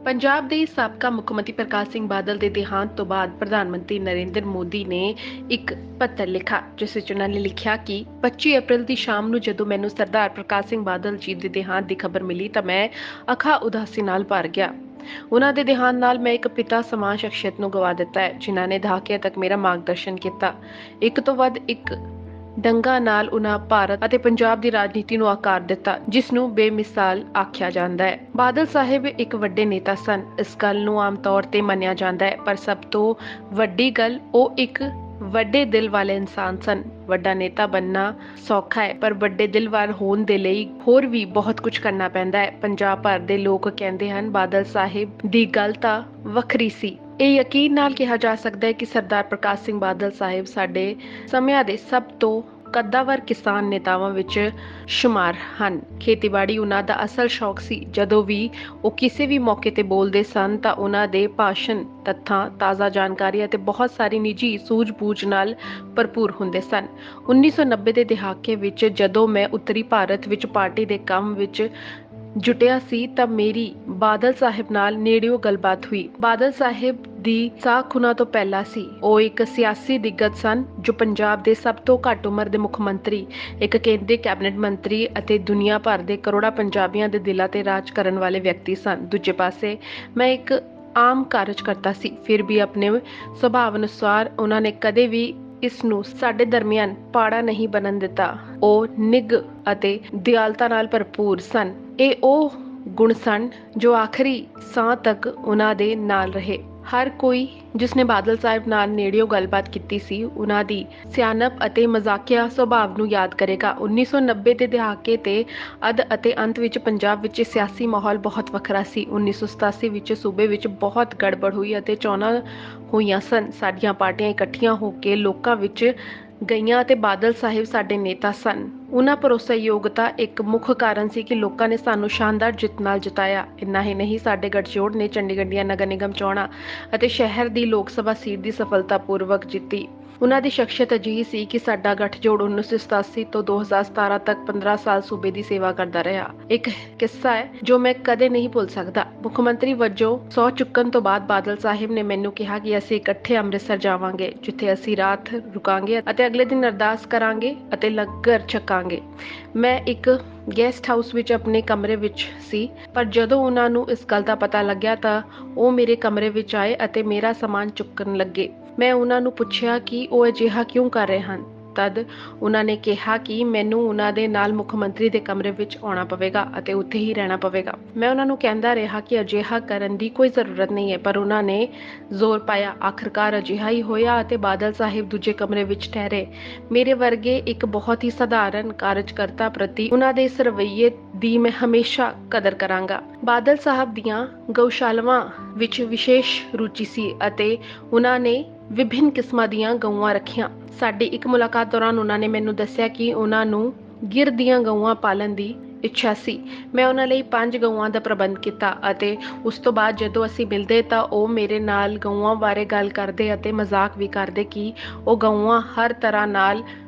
ਪੰਜਾਬ ਦੇ ਸਾਬਕਾ ਮੁੱਖ ਮੰਤਰੀ ਪ੍ਰਕਾਸ਼ ਸਿੰਘ ਬਾਦਲ ਦੇ ਦੇਹਾਂਤ ਤੋਂ ਬਾਅਦ ਪ੍ਰਧਾਨ ਮੰਤਰੀ ਨਰਿੰਦਰ ਮੋਦੀ ਨੇ ਇੱਕ ਪੱਤਰ ਲਿਖਾ, ਜਿਸ ਵਿੱਚ ਉਹਨਾਂ ਨੇ ਲਿਖਿਆ ਕਿ 25 ਅਪ੍ਰੈਲ ਦੀ ਸ਼ਾਮ ਨੂੰ ਜਦੋਂ ਮੈਨੂੰ ਸਰਦਾਰ ਪ੍ਰਕਾਸ਼ ਸਿੰਘ ਬਾਦਲ ਜੀ ਦੇ ਦੇਹਾਂਤ ਦੀ ਖਬਰ ਮਿਲੀ ਤਾਂ ਮੈਂ ਅੱਖਾਂ ਉਦਾਸੀ ਨਾਲ ਭਰ ਗਿਆ। ਉਹਨਾਂ ਦੇ ਦੇਹਾਂਤ ਨਾਲ ਮੈਂ ਇੱਕ ਪਿਤਾ ਸਮਾਨ ਸ਼ਖਸੀਅਤ ਨੂੰ ਗਵਾ ਦਿੱਤਾ ਹੈ, ਜਿਨ੍ਹਾਂ ਨੇ ਦਹਾਕਿਆਂ ਤੱਕ ਮੇਰਾ ਮਾਰਗਦਰਸ਼ਨ ਕੀਤਾ। ਇੱਕ ਤੋਂ ਵੱਧ ਇੱਕ ਡੰਗਾ ਨਾਲ ਉਹਨਾਂ ਭਾਰਤ ਅਤੇ ਪੰਜਾਬ ਦੀ ਰਾਜਨੀਤੀ ਨੂੰ ਆਕਾਰ ਦਿੱਤਾ, ਜਿਸ ਨੂੰ ਬੇਮਿਸਾਲ ਆਖਿਆ ਜਾਂਦਾ ਹੈ। ਬਾਦਲ ਸਾਹਿਬ ਇੱਕ ਵੱਡੇ ਨੇਤਾ ਸਨ, ਇਸ ਗੱਲ ਨੂੰ ਆਮ ਤੌਰ ਤੇ ਮੰਨਿਆ ਜਾਂਦਾ ਹੈ, ਪਰ ਸਭ ਤੋਂ ਵੱਡੀ ਗੱਲ ਉਹ ਇੱਕ ਵੱਡੇ ਦਿਲ ਵਾਲੇ ਇਨਸਾਨ ਸਨ। ਵੱਡਾ ਨੇਤਾ ਬਣਨਾ ਸੌਖਾ ਹੈ, ਪਰ ਵੱਡੇ ਦਿਲ ਵਾਲੇ ਹੋਣ ਦੇ ਲਈ ਹੋਰ ਵੀ ਬਹੁਤ ਕੁਝ ਕਰਨਾ ਪੈਂਦਾ ਹੈ। ਪੰਜਾਬ ਭਰ ਦੇ ਲੋਕ ਕਹਿੰਦੇ ਹਨ, ਬਾਦਲ ਸਾਹਿਬ ਦੀ ਗੱਲ ਤਾਂ ਵੱਖਰੀ ਸੀ। ਇਹ ਯਕੀਨ ਨਾਲ ਕਿਹਾ ਜਾ ਸਕਦਾ ਹੈ ਕਿ ਸਰਦਾਰ ਪ੍ਰਕਾਸ਼ ਸਿੰਘ ਬਾਦਲ ਸਾਹਿਬ ਸਾਡੇ ਸਮਿਆਂ ਦੇ ਸਭ ਤੋਂ ਕੱਦਾਵਰ ਕਿਸਾਨ ਨੇਤਾਵਾਂ ਵਿੱਚ ਸ਼ੁਮਾਰ ਹਨ। ਖੇਤੀਬਾੜੀ ਉਹਨਾਂ ਦਾ ਅਸਲ ਸ਼ੌਕ ਸੀ। ਜਦੋਂ ਵੀ ਉਹ ਕਿਸੇ ਵੀ ਮੌਕੇ ਤੇ ਬੋਲਦੇ ਸਨ ਤਾਂ ਉਹਨਾਂ ਦੇ ਭਾਸ਼ਣ ਤੱਥਾਂ, ਤਾਜ਼ਾ ਜਾਣਕਾਰੀ ਅਤੇ ਬਹੁਤ ਸਾਰੀ ਨਿੱਜੀ ਸੂਝ-ਬੂਝ ਨਾਲ ਭਰਪੂਰ ਹੁੰਦੇ ਸਨ। 1990 ਦੇ ਦਹਾਕੇ ਵਿੱਚ ਜਦੋਂ ਮੈਂ ਉੱਤਰੀ ਭਾਰਤ ਵਿੱਚ ਪਾਰਟੀ ਦੇ ਕੰਮ ਵਿੱਚ ਜੁਟਿਆ ਸੀ ਤਾਂ ਮੇਰੀ ਬਾਦਲ ਸਾਹਿਬ ਨਾਲ ਨੇੜਿਓਂ ਗੱਲਬਾਤ ਹੋਈ। ਬਾਦਲ ਸਾਹਿਬ ਦੀ ਸਾਖ ਉਹਨਾਂ ਤੋਂ ਪਹਿਲਾਂ ਸੀ। ਉਹ ਇੱਕ ਸਿਆਸੀ ਦਿੱਗਜ ਸਨ, ਜੋ ਪੰਜਾਬ ਦੇ ਸਭ ਤੋਂ ਘੱਟ ਉਮਰ ਦੇ ਮੁੱਖ ਮੰਤਰੀ, ਇੱਕ ਕੇਂਦਰੀ ਕੈਬਨਿਟ ਮੰਤਰੀ ਅਤੇ ਦੁਨੀਆ ਭਰ ਦੇ ਕਰੋੜਾਂ ਪੰਜਾਬੀਆਂ ਦੇ ਦਿਲਾਂ ਤੇ ਰਾਜ ਕਰਨ ਵਾਲੇ ਵਿਅਕਤੀ ਸਨ। ਦੂਜੇ ਪਾਸੇ ਮੈਂ ਇੱਕ ਆਮ ਕਾਰਜਕਰਤਾ ਸੀ। ਫਿਰ ਵੀ ਆਪਣੇ ਸੁਭਾਅ ਅਨੁਸਾਰ ਉਹਨਾਂ ਨੇ ਕਦੇ ਵੀ ਇਸ ਨੂੰ ਸਾਡੇ ਦਰਮਿਆਨ ਪਾੜਾ ਨਹੀਂ ਬਣਨ ਦਿੱਤਾ। ਉਹ ਨਿੱਘ ਅਤੇ ਦਿਆਲਤਾ ਨਾਲ ਭਰਪੂਰ ਸਨ। ਇਹ ਉਹ ਗੁਣ ਸਨ ਜੋ ਆਖਰੀ ਸਾਹ ਤੱਕ ਉਹਨਾਂ ਦੇ ਨਾਲ ਰਹੇ। ਹਰ ਕੋਈ ਜਿਸਨੇ ਬਾਦਲ ਸਾਹਿਬ ਨਾਲ ਨੇੜਿਓਂ ਗੱਲਬਾਤ ਕੀਤੀ ਸੀ, ਉਹਨਾਂ ਦੀ ਸਿਆਣਪ ਅਤੇ ਮਜ਼ਾਕੀਆ ਸੁਭਾਅ ਨੂੰ ਯਾਦ ਕਰੇਗਾ। 1990 ਦੇ ਦਹਾਕੇ ਤੇ ਅੱਧ ਅਤੇ ਅੰਤ ਵਿੱਚ ਪੰਜਾਬ ਵਿੱਚ ਸਿਆਸੀ ਮਾਹੌਲ ਬਹੁਤ ਵੱਖਰਾ ਸੀ। 1987 ਵਿੱਚ ਸੂਬੇ ਵਿੱਚ ਬਹੁਤ ਗੜਬੜ ਹੋਈ ਅਤੇ ਚੋਣਾਂ ਹੋਈਆਂ ਸਨ। ਸਾਡੀਆਂ ਪਾਰਟੀਆਂ ਇਕੱਠੀਆਂ ਹੋ ਕੇ ਲੋਕਾਂ ਵਿੱਚ ਗਈਆਂ ਅਤੇ ਬਾਦਲ ਸਾਹਿਬ ਸਾਡੇ ਨੇਤਾ ਸਨ। ਉਹਨਾਂ ਭਰੋਸੇਯੋਗਤਾ ਇੱਕ ਮੁੱਖ ਕਾਰਨ ਸੀ ਕਿ ਲੋਕਾਂ ਨੇ ਸਾਨੂੰ ਸ਼ਾਨਦਾਰ ਜਿੱਤ ਨਾਲ ਜਿਤਾਇਆ। ਇੰਨਾ ਹੀ ਨਹੀਂ, ਸਾਡੇ ਗੱਠਜੋੜ ਨੇ ਚੰਡੀਗੜ੍ਹ ਦੀਆਂ ਨਗਰ ਨਿਗਮ ਚੋਣਾਂ ਅਤੇ ਸ਼ਹਿਰ ਦੀ ਲੋਕ ਸਭਾ ਸੀਟ ਦੀ ਸਫਲਤਾਪੂਰਵਕ ਜਿੱਤੀ। ਉਹਨਾਂ ਦੀ ਸ਼ਖਸੀਅਤ ਅਜਿਹੀ ਸੀ ਕਿ ਸਾਡਾ ਗੱਠਜੋੜ 1987 ਤੋਂ 2017 ਤੱਕ 15 ਸਾਲ ਸੂਬੇ ਦੀ ਸੇਵਾ ਕਰਦਾ ਰਿਹਾ। ਇੱਕ ਕਿੱਸਾ ਹੈ ਜੋ ਮੈਂ ਕਦੇ ਨਹੀਂ ਭੁੱਲ ਸਕਦਾ। ਮੁੱਖ ਮੰਤਰੀ ਵਜੋਂ ਸਹੁੰ ਚੁੱਕਣ ਤੋਂ ਬਾਅਦ ਬਾਦਲ ਸਾਹਿਬ ਨੇ ਮੈਨੂੰ ਕਿਹਾ ਕਿ ਅਸੀਂ ਇਕੱਠੇ ਅੰਮ੍ਰਿਤਸਰ ਜਾਵਾਂਗੇ, ਜਿੱਥੇ ਅਸੀਂ ਰਾਤ ਰੁਕਾਂਗੇ ਅਤੇ ਅਗਲੇ ਦਿਨ ਅਰਦਾਸ ਕਰਾਂਗੇ ਅਤੇ ਲੰਗਰ ਛਕਾਂਗੇ। ਮੈਂ ਇੱਕ ਗੈਸਟ ਹਾਊਸ ਵਿੱਚ ਆਪਣੇ ਕਮਰੇ ਵਿੱਚ ਸੀ, ਪਰ ਜਦੋਂ ਉਹਨਾਂ ਨੂੰ ਇਸ ਗੱਲ ਦਾ ਪਤਾ ਲੱਗਿਆ ਤਾਂ ਉਹ ਮੇਰੇ ਕਮਰੇ ਵਿੱਚ ਆਏ ਅਤੇ ਮੇਰਾ ਸਾਮਾਨ ਚੁੱਕਣ ਲੱਗੇ। ਮੈਂ ਉਹਨਾਂ ਨੂੰ ਪੁੱਛਿਆ ਕਿ ਉਹ ਅਜਿਹਾ ਕਿਉਂ ਕਰ ਰਹੇ ਹਨ। ਤਦ ਉਹਨਾਂ ਨੇ ਕਿਹਾ ਕਿ ਮੈਨੂੰ ਉਹਨਾਂ ਦੇ ਨਾਲ ਮੁੱਖ ਮੰਤਰੀ ਦੇ ਕਮਰੇ ਵਿੱਚ ਆਉਣਾ ਪਵੇਗਾ ਅਤੇ ਉੱਥੇ ਹੀ ਰਹਿਣਾ ਪਵੇਗਾ। ਮੈਂ ਉਹਨਾਂ ਨੂੰ ਕਹਿੰਦਾ ਰਿਹਾ ਕਿ ਅਜਿਹਾ ਕਰਨ ਦੀ ਕੋਈ ਜ਼ਰੂਰਤ ਨਹੀਂ ਹੈ, ਪਰ ਉਹਨਾਂ ਨੇ ਜ਼ੋਰ ਪਾਇਆ। ਆਖਰਕਾਰ ਅਜਿਹਾ ਹੀ ਹੋਇਆ ਅਤੇ ਬਾਦਲ ਸਾਹਿਬ ਦੂਜੇ ਕਮਰੇ ਵਿੱਚ ਠਹਿਰੇ। ਮੇਰੇ ਵਰਗੇ ਇੱਕ ਬਹੁਤ ਹੀ ਸਧਾਰਨ ਕਾਰਜਕਰਤਾ ਪ੍ਰਤੀ ਉਹਨਾਂ ਦੇ ਇਸ ਰਵੱਈਏ ਦੀ ਮੈਂ ਹਮੇਸ਼ਾ ਕਦਰ ਕਰਾਂਗਾ। ਬਾਦਲ ਸਾਹਿਬ ਦੀਆਂ ਗਊਸ਼ਾਲਾਵਾਂ ਵਿੱਚ ਵਿਸ਼ੇਸ਼ ਰੁਚੀ ਸੀ ਅਤੇ ਉਹਨਾਂ ਨੇ ਵਿਭਿੰਨ ਕਿਸਮਾਂ ਦੀਆਂ ਗਊਆਂ ਰੱਖੀਆਂ। ਸਾਡੀ ਇੱਕ ਮੁਲਾਕਾਤ ਦੌਰਾਨ ਉਹਨਾਂ ਨੇ ਮੈਨੂੰ ਦੱਸਿਆ ਕਿ ਉਹਨਾਂ ਨੂੰ ਗਿਰ ਦੀਆਂ ਗਊਆਂ ਪਾਲਣ ਦੀ ਇੱਛਾ ਸੀ। ਮੈਂ ਉਹਨਾਂ ਲਈ 5 ਗਊਆਂ ਦਾ ਪ੍ਰਬੰਧ ਕੀਤਾ ਅਤੇ ਉਸ ਤੋਂ ਬਾਅਦ ਜਦੋਂ ਅਸੀਂ ਮਿਲਦੇ ਤਾਂ ਉਹ ਮੇਰੇ ਨਾਲ ਗਊਆਂ ਬਾਰੇ ਗੱਲ ਕਰਦੇ ਅਤੇ ਮਜ਼ਾਕ ਵੀ ਕਰਦੇ ਕਿ ਉਹ ਗਊਆਂ ਹਰ ਤਰ੍ਹਾਂ ਨਾਲ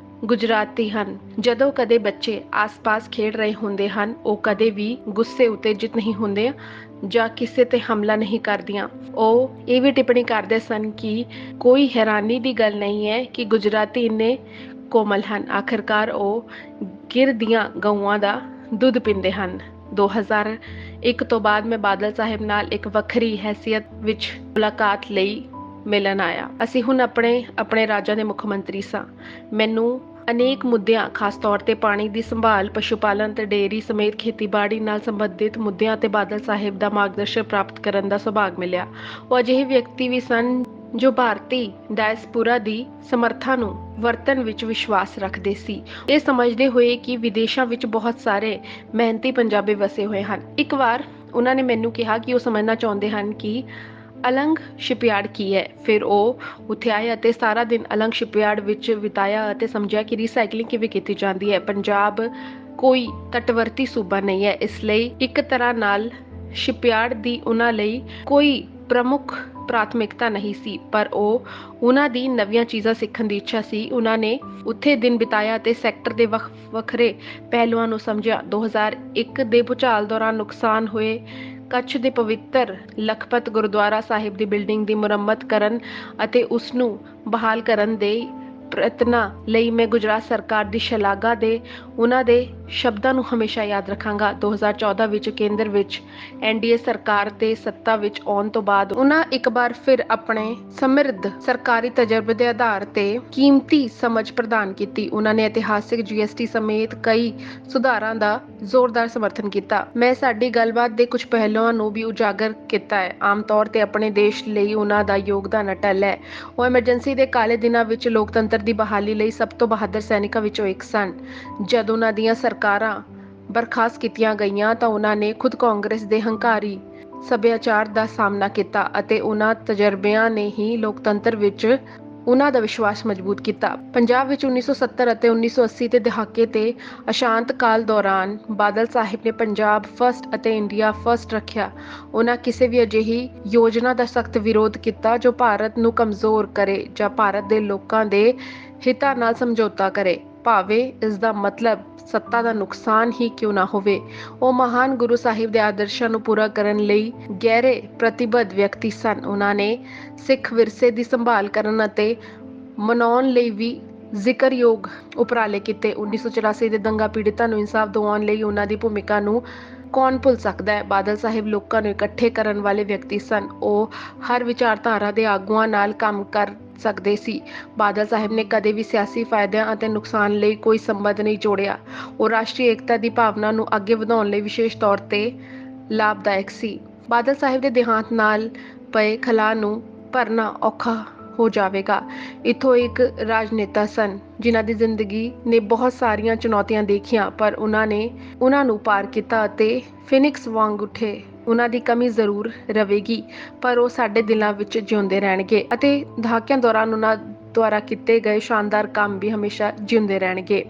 ਗੁਜਰਾਤੀ ਹਨ। ਜਦੋਂ ਕਦੇ ਬੱਚੇ ਆਸ-ਪਾਸ ਖੇਡ ਰਹੇ ਹੁੰਦੇ ਹਨ, ਉਹ ਕਦੇ ਵੀ ਗੁੱਸੇ ਉਤੇਜਿਤ ਨਹੀਂ ਹੁੰਦੇ ਜਾਂ ਕਿਸੇ ਤੇ ਹਮਲਾ ਨਹੀਂ ਕਰਦੀਆਂ। ਉਹ ਇਹ ਵੀ ਟਿੱਪਣੀ ਕਰਦੇ ਸਨ ਕਿ ਕੋਈ ਹੈਰਾਨੀ ਦੀ ਗੱਲ ਨਹੀਂ ਹੈ ਕਿ ਗੁਜਰਾਤੀ ਇੰਨੇ ਕੋਮਲ ਹਨ। ਆਖਰਕਾਰ ਉਹ ਗਿਰ ਦੀਆਂ ਗਊਆਂ ਦਾ ਦੁੱਧ ਪੀਂਦੇ ਹਨ। 2001 ਤੋਂ ਬਾਅਦ ਮੈਂ ਬਾਦਲ ਸਾਹਿਬ ਨਾਲ ਇੱਕ ਵੱਖਰੀ ਹੈਸੀਅਤ ਵਿੱਚ ਮੁਲਾਕਾਤ ਲਈ ਮਿਲਣ ਆਇਆ। ਅਸੀਂ ਹੁਣ ਆਪਣੇ ਰਾਜਾਂ ਦੇ ਮੁੱਖ ਮੰਤਰੀ ਸਾਂ। ਮੈਨੂੰ ਅਨੇਕ ਮੁੱਦਿਆਂ, ਖਾਸ ਤੌਰ ਤੇ ਪਾਣੀ ਦੀ ਸੰਭਾਲ, ਪਸ਼ੂ ਪਾਲਣ ਤੇ ਡੇਅਰੀ ਸਮੇਤ ਖੇਤੀਬਾੜੀ ਨਾਲ ਸੰਬੰਧਿਤ ਮੁੱਦਿਆਂ ਤੇ ਬਾਦਲ ਸਾਹਿਬ ਦਾ ਮਾਰਗਦਰਸ਼ਨ ਪ੍ਰਾਪਤ ਕਰਨ ਦਾ ਸੁਭਾਗ ਮਿਲਿਆ। ਉਹ ਅਜਿਹੇ ਵਿਅਕਤੀ ਵੀ ਸਨ ਜੋ ਭਾਰਤੀ ਡਾਇਸਪੋਰਾ ਦੀ ਸਮਰੱਥਾ ਨੂੰ ਵਰਤਣ ਵਿੱਚ ਵਿਸ਼ਵਾਸ ਰੱਖਦੇ ਸੀ, ਇਹ ਸਮਝਦੇ ਹੋਏ ਕਿ ਵਿਦੇਸ਼ਾਂ ਵਿੱਚ ਬਹੁਤ ਸਾਰੇ ਮਿਹਨਤੀ ਪੰਜਾਬੀ ਵਸੇ ਹੋਏ ਹਨ। ਇੱਕ ਵਾਰ ਉਹਨਾਂ ਨੇ ਮੈਨੂੰ ਕਿਹਾ ਕਿ ਉਹ ਸਮਝਣਾ ਚਾਹੁੰਦੇ ਹਨ ਕਿ ਅਲੰਗ ਸ਼ਿਪਯਾਰਡ ਕੀ ਹੈ। ਫਿਰ ਉਹ ਉੱਥੇ ਆਏ ਅਤੇ ਸਾਰਾ ਦਿਨ ਅਲੰਗ ਸ਼ਿਪਯਾਰਡ ਵਿੱਚ ਬਿਤਾਇਆ ਅਤੇ ਸਮਝਿਆ ਕਿ ਰੀਸਾਈਕਲਿੰਗ ਕਿਵੇਂ ਕੀਤੀ ਜਾਂਦੀ ਹੈ। ਪੰਜਾਬ ਕੋਈ ਤਟਵਰਤੀ ਸੂਬਾ ਨਹੀਂ ਹੈ, ਇਸ ਲਈ ਇੱਕ ਤਰ੍ਹਾਂ ਨਾਲ ਸ਼ਿਪਯਾਰਡ ਦੀ ਉਹਨਾਂ ਲਈ ਕੋਈ ਪ੍ਰਮੁੱਖ ਪ੍ਰਾਥਮਿਕਤਾ ਨਹੀਂ ਸੀ, ਪਰ ਉਹ ਉਹਨਾਂ ਦੀ ਨਵੀਆਂ ਚੀਜ਼ਾਂ ਸਿੱਖਣ ਦੀ ਇੱਛਾ ਸੀ। ਉਹਨਾਂ ਨੇ ਉੱਥੇ ਦਿਨ ਬਿਤਾਇਆ ਅਤੇ ਸੈਕਟਰ ਦੇ ਵੱਖਰੇ ਪਹਿਲੂਆਂ ਨੂੰ ਸਮਝਿਆ। 2001 ਦੇ ਭੂਚਾਲ ਦੌਰਾਨ ਨੁਕਸਾਨ ਹੋਏ ਕੱਛ ਦੇ ਪਵਿੱਤਰ ਲਖਪਤ ਗੁਰਦੁਆਰਾ ਸਾਹਿਬ ਦੀ ਬਿਲਡਿੰਗ ਦੀ ਮੁਰੰਮਤ ਕਰਨ ਅਤੇ ਉਸ ਨੂੰ ਬਹਾਲ ਕਰਨ ਦੇ ਪ੍ਰਯਤਨਾਂ ਲਈ ਮੈਂ ਗੁਜਰਾਤ ਸਰਕਾਰ ਦੀ ਸ਼ਲਾਘਾ ਦੇ ਉਹਨਾਂ ਦੇ ਸ਼ਬਦਾਂ ਨੂੰ ਹਮੇਸ਼ਾ ਯਾਦ ਰੱਖਾਂਗਾ। 2014 ਵਿੱਚ ਕੇਂਦਰ ਵਿੱਚ ਐਨਡੀਏ ਸਰਕਾਰ ਤੇ ਸੱਤਾ ਵਿੱਚ ਆਉਣ ਤੋਂ ਬਾਅਦ ਉਹਨਾਂ ਇੱਕ ਵਾਰ ਫਿਰ ਆਪਣੇ ਸਮਿਰਧ ਸਰਕਾਰੀ ਤਜਰਬੇ ਦੇ ਆਧਾਰ ਤੇ ਕੀਮਤੀ ਸਮਝ ਪ੍ਰਦਾਨ ਕੀਤੀ। ਉਹਨਾਂ ਨੇ ਇਤਿਹਾਸਿਕ ਜੀਐਸਟੀ ਸਮੇਤ ਕਈ ਸੁਧਾਰਾਂ ਦਾ ਜ਼ੋਰਦਾਰ ਸਮਰਥਨ ਕੀਤਾ। ਮੈਂ ਸਾਡੀ ਗੱਲਬਾਤ ਦੇ ਕੁਝ ਪਹਿਲੂਆਂ ਨੂੰ ਵੀ ਉਜਾਗਰ ਕੀਤਾ ਹੈ। ਆਮ ਤੌਰ ਤੇ ਆਪਣੇ ਦੇਸ਼ ਲਈ ਉਹਨਾਂ ਦਾ ਯੋਗਦਾਨ ਅਟੱਲ ਹੈ। ਉਹ ਐਮਰਜੈਂਸੀ ਦੇ ਕਾਲੇ ਦਿਨਾਂ ਵਿੱਚ ਲੋਕਤੰਤਰ ਦੀ ਬਹਾਲੀ ਲਈ ਸਭ ਤੋਂ ਬਹਾਦਰ ਸੈਨਿਕਾਂ ਵਿੱਚੋਂ ਇੱਕ ਸਨ। ਜਦ ਉਹਨਾਂ ਦੀਆਂ ਸਰਕਾਰਾਂ ਬਰਖਾਸਤ ਕੀਤੀਆਂ ਗਈਆਂ ਤਾਂ ਉਹਨਾਂ ਨੇ ਖੁਦ ਕਾਂਗਰਸ ਦੇ ਹੰਕਾਰੀ ਸੱਭਿਆਚਾਰ ਦਾ ਸਾਹਮਣਾ ਕੀਤਾ ਅਤੇ ਉਹਨਾਂ ਤਜਰਬਿਆਂ ਨੇ ਹੀ ਲੋਕਤੰਤਰ ਵਿੱਚ ਉਹਨਾਂ ਦਾ ਵਿਸ਼ਵਾਸ ਮਜ਼ਬੂਤ ਕੀਤਾ। ਪੰਜਾਬ ਵਿੱਚ 1970 ਅਤੇ 1980 ਦੇ ਦਹਾਕੇ ਤੇ ਅਸ਼ਾਂਤ ਕਾਲ ਦੌਰਾਨ ਬਾਦਲ ਸਾਹਿਬ ਨੇ ਪੰਜਾਬ ਫਸਟ ਅਤੇ ਇੰਡੀਆ ਫਸਟ ਰੱਖਿਆ। ਉਹਨਾਂ ਕਿਸੇ ਵੀ ਅਜਿਹੀ ਯੋਜਨਾ ਦਾ ਸਖਤ ਵਿਰੋਧ ਕੀਤਾ ਜੋ ਭਾਰਤ ਨੂੰ ਕਮਜ਼ੋਰ ਕਰੇ ਜਾਂ ਭਾਰਤ ਦੇ ਲੋਕਾਂ ਦੇ ਹਿੱਤਾਂ ਨਾਲ ਸਮਝੌਤਾ ਕਰੇ, ਭਾਵੇਂ ਇਸ ਦਾ ਮਤਲਬ ਸੱਤਾ ਦਾ ਨੁਕਸਾਨ ਹੀ ਕਿਉਂ ਨਾ ਹੋਵੇ। ਉਹ ਮਹਾਨ ਗੁਰੂ ਸਾਹਿਬ ਦੇ ਆਦਰਸ਼ਾਂ ਨੂੰ ਪੂਰਾ ਕਰਨ ਲਈ ਗਹਿਰੇ ਪ੍ਰਤੀਬੱਧ ਵਿਅਕਤੀ ਸਨ। ਉਹਨਾਂ ਨੇ ਸਿੱਖ ਵਿਰਸੇ ਦੀ ਸੰਭਾਲ ਕਰਨ ਅਤੇ ਮਨਾਉਣ ਲਈ ਵੀ ਜ਼ਿਕਰਯੋਗ ਉਪਰਾਲੇ ਕੀਤੇ। 1984 ਦੇ ਦੰਗਾ ਪੀੜਤਾਂ ਨੂੰ ਇਨਸਾਫ ਦਿਵਾਉਣ ਲਈ ਉਹਨਾਂ ਦੀ ਭੂਮਿਕਾ ਨੂੰ ਕੌਣ ਭੁੱਲ ਸਕਦਾ ਹੈ। ਬਾਦਲ ਸਾਹਿਬ ਲੋਕਾਂ ਨੂੰ ਇਕੱਠੇ ਕਰਨ ਵਾਲੇ ਵਿਅਕਤੀ ਸਨ। ਉਹ ਹਰ ਵਿਚਾਰਧਾਰਾ ਦੇ ਆਗੂਆਂ ਨਾਲ ਕੰਮ ਕਰ ਸਕਦੇ ਸੀ। ਬਾਦਲ ਸਾਹਿਬ ਨੇ ਕਦੇ ਵੀ ਸਿਆਸੀ ਫਾਇਦਿਆਂ ਅਤੇ ਨੁਕਸਾਨ ਲਈ ਕੋਈ ਸੰਬੰਧ ਨਹੀਂ ਜੋੜਿਆ। ਉਹ ਰਾਸ਼ਟਰੀ ਏਕਤਾ ਦੀ ਭਾਵਨਾ ਨੂੰ ਅੱਗੇ ਵਧਾਉਣ ਲਈ ਵਿਸ਼ੇਸ਼ ਤੌਰ ਤੇ ਲਾਭਦਾਇਕ ਸੀ। ਬਾਦਲ ਸਾਹਿਬ ਦੇ ਦੇਹਾਂਤ ਨਾਲ ਪਏ ਖਲਾਅ ਨੂੰ ਭਰਨਾ ਔਖਾ ਹੋ ਜਾਵੇਗਾ। ਇੱਥੋਂ ਇੱਕ ਰਾਜਨੇਤਾ ਸਨ ਜਿਨ੍ਹਾਂ ਦੀ ਜ਼ਿੰਦਗੀ ਨੇ ਬਹੁਤ ਸਾਰੀਆਂ ਚੁਣੌਤੀਆਂ ਦੇਖੀਆਂ, ਪਰ ਉਹਨਾਂ ਨੂੰ ਪਾਰ ਕੀਤਾ ਅਤੇ ਫਿਨਿਕਸ ਵਾਂਗ ਉੱਠੇ। ਉਹਨਾਂ ਦੀ ਕਮੀ ਜ਼ਰੂਰ ਰਹੇਗੀ, ਪਰ ਉਹ ਸਾਡੇ ਦਿਲਾਂ ਵਿੱਚ ਜਿਉਂਦੇ ਰਹਿਣਗੇ ਅਤੇ ਦਹਾਕਿਆਂ ਦੌਰਾਨ ਉਹਨਾਂ ਦੁਆਰਾ ਕੀਤੇ ਗਏ ਸ਼ਾਨਦਾਰ ਕੰਮ ਵੀ ਹਮੇਸ਼ਾ ਜਿਉਂਦੇ ਰਹਿਣਗੇ।